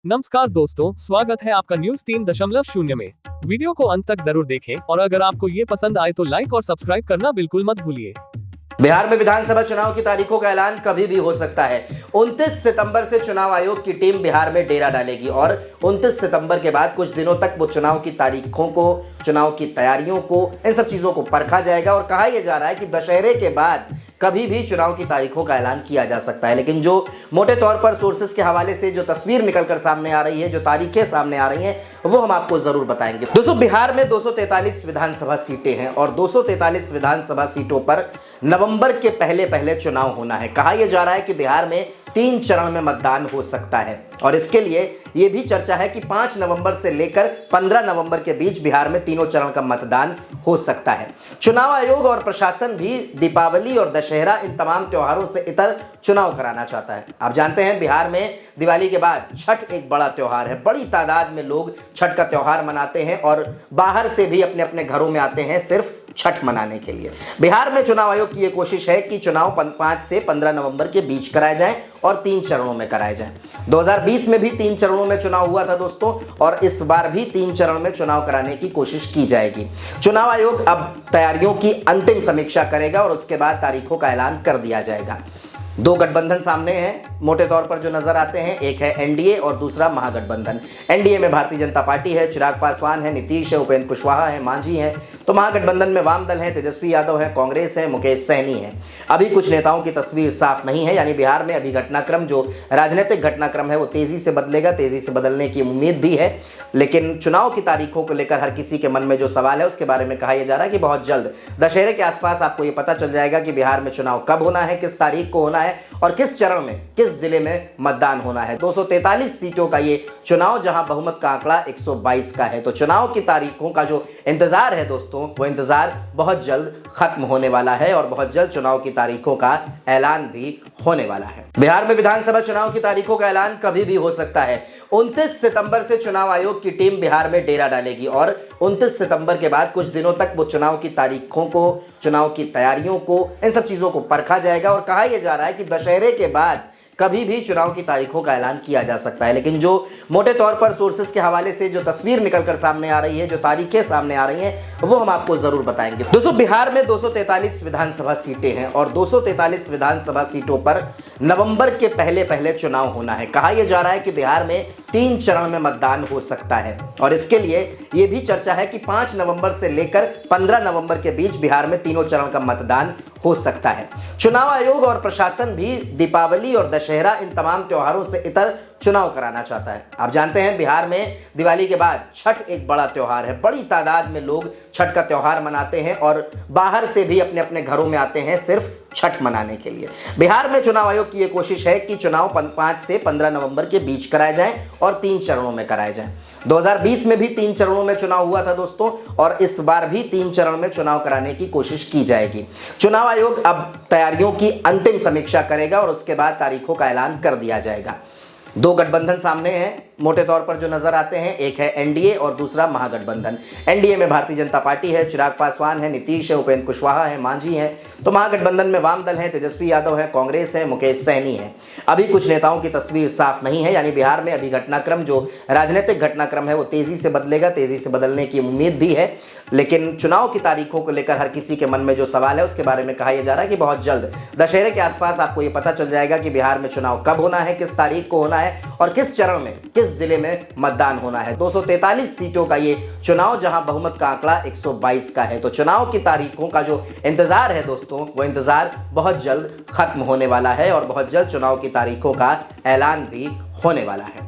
नमस्कार दोस्तों, स्वागत है आपका न्यूज 3.0 में। वीडियो को अंत तक जरूर देखें और अगर आपको ये पसंद आए तो लाइक और सब्सक्राइब करना बिल्कुल मत भूलिए। बिहार में विधानसभा चुनाव की तारीखों का ऐलान कभी भी हो सकता है। 29 सितंबर से चुनाव आयोग की टीम बिहार में डेरा डालेगी और 29 सितंबर के बाद कुछ दिनों तक वो चुनाव की तारीखों को, चुनाव की तैयारियों को, इन सब चीजों को परखा जाएगा। और कहा यह जा रहा है कि दशहरे के बाद कभी भी चुनाव की तारीखों का ऐलान किया जा सकता है। लेकिन जो मोटे तौर पर सोर्सेस के हवाले से जो तस्वीर निकलकर सामने आ रही है, जो तारीखें सामने आ रही हैं, वो हम आपको जरूर बताएंगे। दोस्तों, बिहार में 243 विधानसभा सीटें हैं और 243 विधानसभा सीटों पर नवंबर के पहले चुनाव होना है। कहा यह जा रहा है कि बिहार में 3 चरण में मतदान हो सकता है और इसके लिए यह भी चर्चा है कि 5 नवंबर से लेकर 15 नवंबर के बीच बिहार में तीनों चरण का मतदान हो सकता है। चुनाव आयोग और प्रशासन भी दीपावली और दशहरा, इन तमाम त्योहारों से इतर चुनाव कराना चाहता है। आप जानते हैं, बिहार में दिवाली के बाद छठ एक बड़ा त्योहार है। बड़ी तादाद में लोग छठ का त्योहार मनाते हैं और बाहर से भी अपने अपने घरों में आते हैं सिर्फ छठ मनाने के लिए। बिहार में चुनाव आयोग की यह कोशिश है कि चुनाव 5 से 15 नवंबर के बीच कराए जाएं और 3 चरणों में कराए जाएं। 2020 में भी 3 चरणों में चुनाव हुआ था दोस्तों, और इस बार भी 3 चरण में चुनाव कराने की कोशिश की जाएगी। चुनाव आयोग अब तैयारियों की अंतिम समीक्षा करेगा और उसके बाद तारीखों का ऐलान कर दिया जाएगा। 2 गठबंधन सामने हैं मोटे तौर पर जो नजर आते हैं, एक है एनडीए और दूसरा महागठबंधन। एनडीए में भारतीय जनता पार्टी है, चिराग पासवान है, नीतीश है, उपेंद्र कुशवाहा है, मांझी है। तो महागठबंधन में वाम दल है, तेजस्वी यादव है, कांग्रेस है, मुकेश सहनी है। अभी कुछ नेताओं की तस्वीर साफ नहीं है, यानी बिहार में अभी घटनाक्रम, जो राजनीतिक घटनाक्रम है, वो तेजी से बदलेगा, तेजी से बदलने की उम्मीद भी है। लेकिन चुनाव की तारीखों को लेकर हर किसी के मन में जो सवाल है, उसके बारे में कहा यह जा रहा है कि बहुत जल्द दशहरे के आसपास आपको ये पता चल जाएगा कि बिहार में चुनाव कब होना है, किस तारीख को होना है और किस चरण में, किस जिले में मतदान होना है। 243 सीटों का ये चुनाव, जहां बहुमत का आंकड़ा 122 का है। तो चुनाव की तारीखों का जो इंतजार है दोस्तों, वो इंतजार बहुत जल्द खत्म होने वाला है और बहुत जल्द चुनाव की तारीखों का ऐलान भी होने वाला है। बिहार में विधानसभा चुनाव की तारीखों का ऐलान कभी भी हो सकता है। 29 सितंबर से चुनाव आयोग की टीम बिहार में डेरा डालेगी और 29 सितंबर के बाद कुछ दिनों तक वो चुनाव की तारीखों को, चुनाव की तैयारियों को, इन सब चीजों को परखा जाएगा। और कहा यह जा रहा है कि दशहरे के बाद कभी भी चुनाव की तारीखों का ऐलान किया जा सकता है। लेकिन जो मोटे तौर पर सोर्सेस के हवाले से जो तस्वीर निकलकर सामने आ रही है, जो तारीखें सामने आ रही हैं, वो हम आपको जरूर बताएंगे। दोस्तों, बिहार में 243 विधानसभा सीटें हैं और 243 विधानसभा सीटों पर नवंबर के पहले चुनाव होना है। कहा यह जा रहा है कि बिहार में 3 चरण में मतदान हो सकता है और इसके लिए यह भी चर्चा है कि 5 नवंबर से लेकर 15 नवंबर के बीच बिहार में तीनों चरण का मतदान हो सकता है। चुनाव आयोग और प्रशासन भी दीपावली और दशहरा, इन तमाम त्योहारों से इतर चुनाव कराना चाहता है। आप जानते हैं, बिहार में दिवाली के बाद छठ एक बड़ा त्योहार है। बड़ी तादाद में लोग छठ का त्योहार मनाते हैं और बाहर से भी अपने अपने घरों में आते हैं सिर्फ छठ मनाने के लिए। बिहार में चुनाव आयोग की यह कोशिश है कि चुनाव 5 से 15 नवंबर के बीच कराए जाएं और 3 चरणों में कराए जाएं। 2020 में भी 3 चरणों में चुनाव हुआ था दोस्तों, और इस बार भी 3 चरण में चुनाव कराने की कोशिश की जाएगी। चुनाव आयोग अब तैयारियों की अंतिम समीक्षा करेगा और उसके बाद तारीखों का ऐलान कर दिया जाएगा। 2 गठबंधन सामने हैं मोटे तौर पर जो नजर आते हैं, एक है एनडीए और दूसरा महागठबंधन। एनडीए में भारतीय जनता पार्टी है, चिराग पासवान है, नीतीश है, उपेंद्र कुशवाहा है, मांझी है। तो महागठबंधन में वाम दल है, तेजस्वी यादव है, कांग्रेस है, मुकेश सहनी है। अभी कुछ नेताओं की तस्वीर साफ नहीं है, यानी बिहार में अभी घटनाक्रम, जो राजनीतिक घटनाक्रम है, वो तेजी से बदलेगा, तेजी से बदलने की उम्मीद भी है। लेकिन चुनाव की तारीखों को लेकर हर किसी के मन में जो सवाल है, उसके बारे में कहा यह जा रहा है कि बहुत जल्द दशहरे के आसपास आपको ये पता चल जाएगा कि बिहार में चुनाव कब होना है, किस तारीख को होना है और किस चरण में, किस जिले में मतदान होना है। 243 सीटों का ये चुनाव, जहां बहुमत का आंकड़ा 122 का है। तो चुनाव की तारीखों का जो इंतजार है दोस्तों, वो इंतजार बहुत जल्द खत्म होने वाला है और बहुत जल्द चुनाव की तारीखों का ऐलान भी होने वाला है।